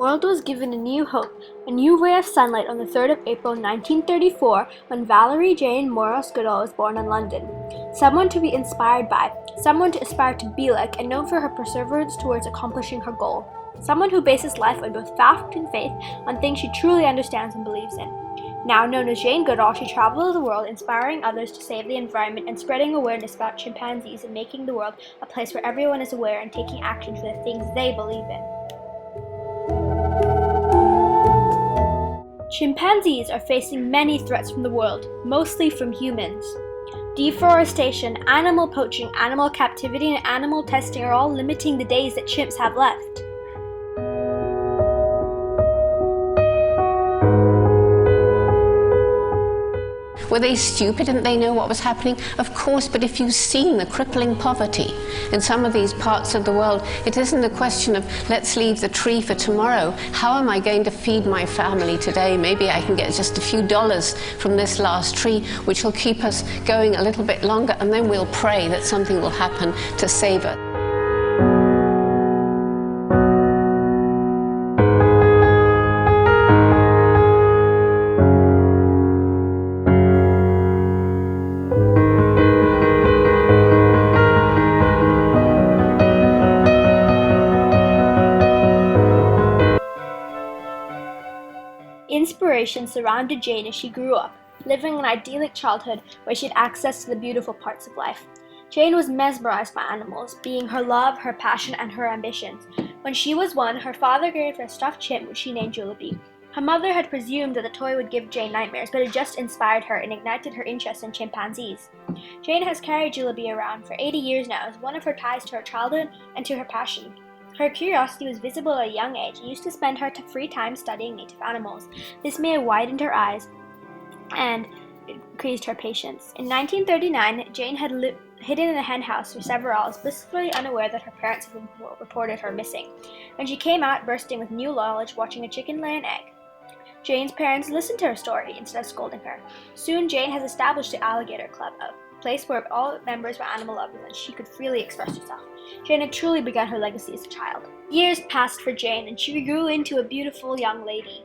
The world was given a new hope, a new ray of sunlight on the 3rd of April 1934 when Valerie Jane Morris Goodall was born in London. Someone to be inspired by, someone to aspire to be like, and known for her perseverance towards accomplishing her goal. Someone who bases life on both fact and faith, on things she truly understands and believes in. Now known as Jane Goodall, she traveled the world inspiring others to save the environment and spreading awareness about chimpanzees and making the world a place where everyone is aware and taking action for the things they believe in. Chimpanzees are facing many threats from the world, mostly from humans. Deforestation, animal poaching, animal captivity, and animal testing are all limiting the days that chimps have left. Were they stupid? Didn't they know what was happening? Of course, but if you've seen the crippling poverty in some of these parts of the world, it isn't a question of let's leave the tree for tomorrow. How am I going to feed my family today? Maybe I can get just a few dollars from this last tree, which will keep us going a little bit longer, and then we'll pray that something will happen to save us. Inspiration surrounded Jane as she grew up, living an idyllic childhood where she had access to the beautiful parts of life. Jane was mesmerized by animals, being her love, her passion, and her ambitions. When she was 1, her father gave her a stuffed chimp which she named Juleby. Her mother had presumed that the toy would give Jane nightmares, but it just inspired her and ignited her interest in chimpanzees. Jane has carried Juleby around for 80 years now as one of her ties to her childhood and to her passion. Her curiosity was visible at a young age and used to spend her free time studying native animals. This may have widened her eyes and increased her patience. In 1939, Jane had hidden in a hen house for several hours, blissfully unaware that her parents had reported her missing. When she came out, bursting with new knowledge, watching a chicken lay an egg. Jane's parents listened to her story instead of scolding her. Soon, Jane has established the Alligator Club, a place where all members were animal lovers and she could freely express herself. Jane had truly begun her legacy as a child. Years passed for Jane and she grew into a beautiful young lady.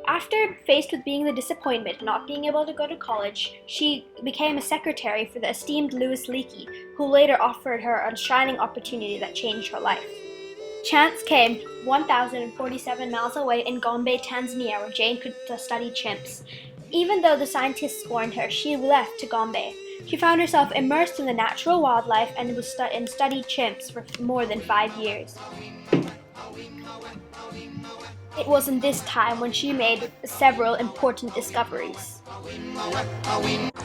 After faced with being the disappointment of not being able to go to college, she became a secretary for the esteemed Louis Leakey, who later offered her a shining opportunity that changed her life. Chance came 1,047 miles away in Gombe, Tanzania, where Jane could study chimps. Even though the scientists warned her, she left to Gombe. She found herself immersed in the natural wildlife and studied chimps for more than 5 years. It was in this time when she made several important discoveries.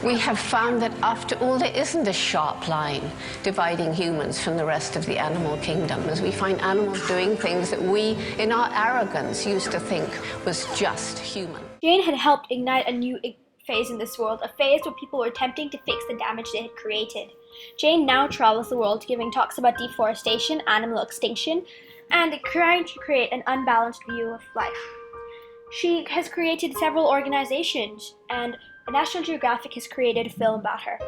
We have found that after all, there isn't a sharp line dividing humans from the rest of the animal kingdom, as we find animals doing things that we, in our arrogance, used to think was just human. Jane had helped ignite a new phase in this world, a phase where people were attempting to fix the damage they had created. Jane now travels the world giving talks about deforestation, animal extinction, and trying to create an unbalanced view of life. She has created several organizations, and National Geographic has created a film about her.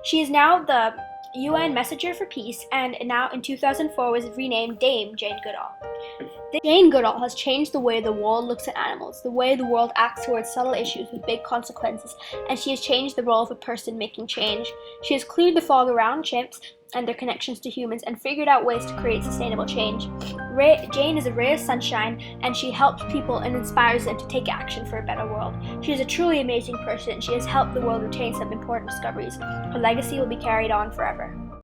She is now the UN Messenger for Peace, and now in 2004 was renamed Dame Jane Goodall. Jane Goodall has changed the way the world looks at animals, the way the world acts towards subtle issues with big consequences, and she has changed the role of a person making change. She has cleared the fog around chimps and their connections to humans and figured out ways to create sustainable change. Jane is a ray of sunshine, and she helps people and inspires them to take action for a better world. She is a truly amazing person. She has helped the world retain some important discoveries. Her legacy will be carried on forever.